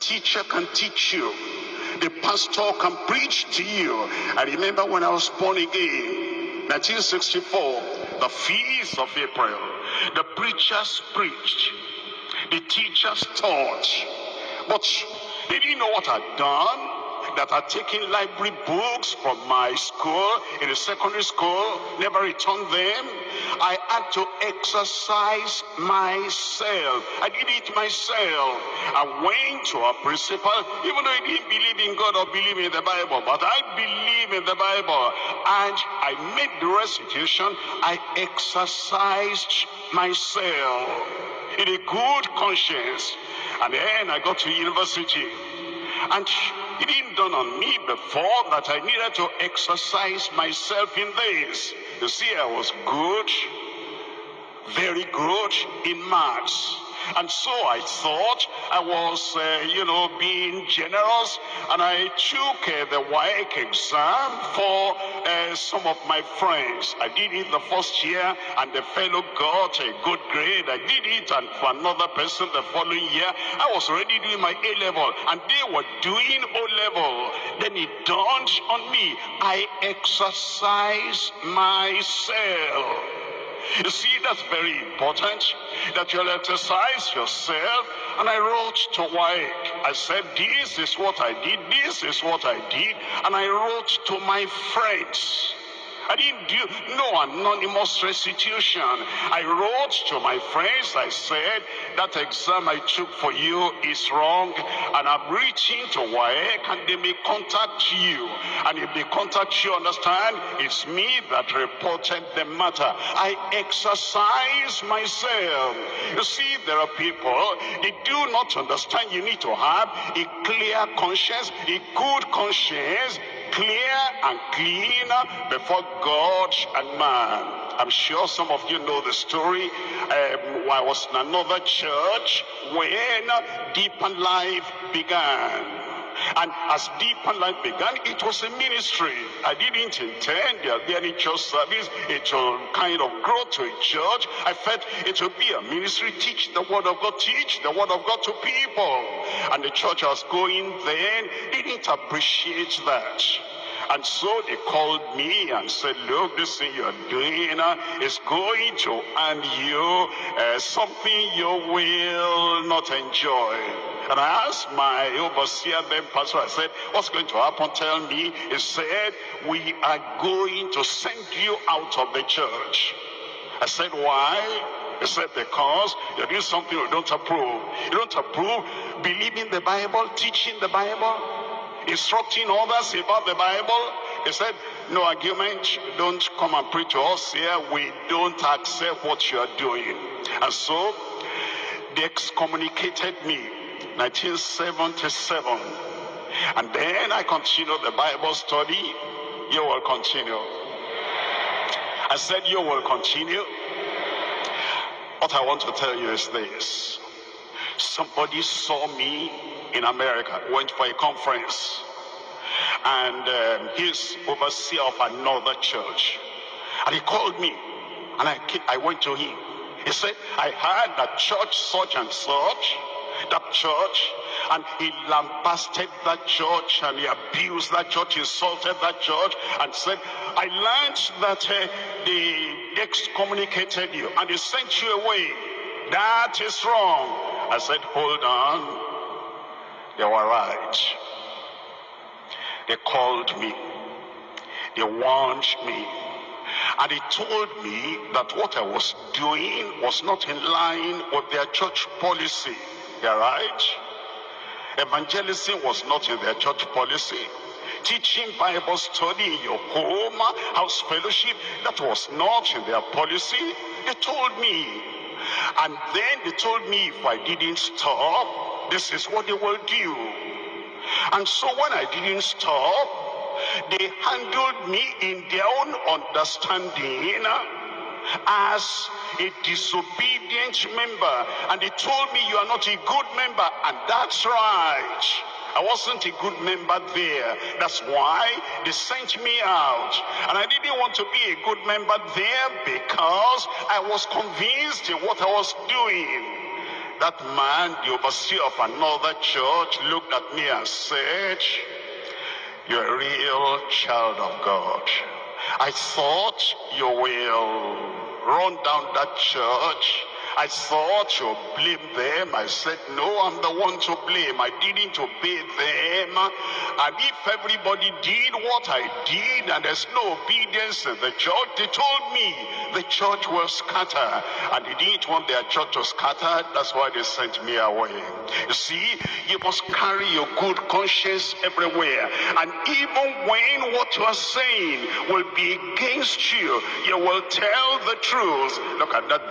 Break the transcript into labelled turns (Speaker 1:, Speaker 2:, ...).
Speaker 1: teacher can teach you. The pastor can preach to you. I remember when I was born again, 1964, the feast of April. The preachers preached. The teachers taught. But they didn't know what I'd done. That I'd taken library books from my school, in the secondary school, never returned them. I had to exercise myself. I did it myself. I went to a principal, even though he didn't believe in God or believe in the Bible, but I believe in the Bible. And I made the restitution. I exercised myself in a good conscience. And then I got to university. And it didn't dawn on me before that I needed to exercise myself in this. You see, I was good, very good in maths. And so I thought I was, being generous. And I took the WAEC exam for some of my friends. I did it the first year, and the fellow got a good grade. I did it, and for another person the following year, I was already doing my A-level, and they were doing O-level. Then it dawned on me, I exercise myself. You see, that's very important, that you'll exercise yourself. And I wrote to WAEC. I said, this is what I did, this is what I did. And I wrote to my friends. I didn't do no anonymous restitution. I wrote to my friends. I said, that exam I took for you is wrong, and I'm reaching to WAEC, and they may contact you. And if they contact you, understand, it's me that reported the matter. I exercise myself. You see, there are people, they do not understand you need to have a clear conscience, a good conscience, clear and clean before God and man. I'm sure some of you know the story. I was in another church when Deeper Life began. And as Deeper Life began, it was a ministry. I didn't intend there'll be any church service. It will kind of grow to a church. I felt it would be a ministry. Teach the word of God. Teach the word of God to people. And the church I was going then didn't appreciate that. And so they called me and said, look, this thing you're doing is going to earn you something you will not enjoy. And I asked my overseer, then pastor, I said, what's going to happen? Tell me. He said, we are going to send you out of the church. I said, why? He said, because you're doing something you don't approve. You don't approve believing the Bible, teaching the Bible, instructing others about the Bible. He said, no argument, don't come and preach to us here. We don't accept what you are doing. And so they excommunicated me, 1977. And then I continued the Bible study. You will continue. I said, you will continue. What I want to tell you is this. Somebody saw me in America, went for a conference, and he's overseer of another church, and he called me, and I went to him. He said, I heard that church such and such, that church, and he lambasted that church, and he abused that church, insulted that church, and said, I learned that they excommunicated you and they sent you away. That is wrong. I said, hold on. They were right. They called me. They warned me. And they told me that what I was doing was not in line with their church policy. They're right. Evangelism was not in their church policy. Teaching Bible study in your home, house fellowship, that was not in their policy. They told me. And then they told me if I didn't stop, this is what they will do. And so when I didn't stop, they handled me in their own understanding as a disobedient member. And they told me, you are not a good member. And that's right. I wasn't a good member there. That's why they sent me out. And I didn't want to be a good member there because I was convinced in what I was doing. That man, the overseer of another church, looked at me and said, "You're a real child of God. I thought you will run down that church. I thought you blame them." I said, "No, I'm the one to blame. I didn't obey them. And if everybody did what I did and there's no obedience in the church," they told me, "the church will scatter." And they didn't want their church to scatter. That's why they sent me away. You see, you must carry your good conscience everywhere. And even when what you are saying will be against you, you will tell the truth. Look at that.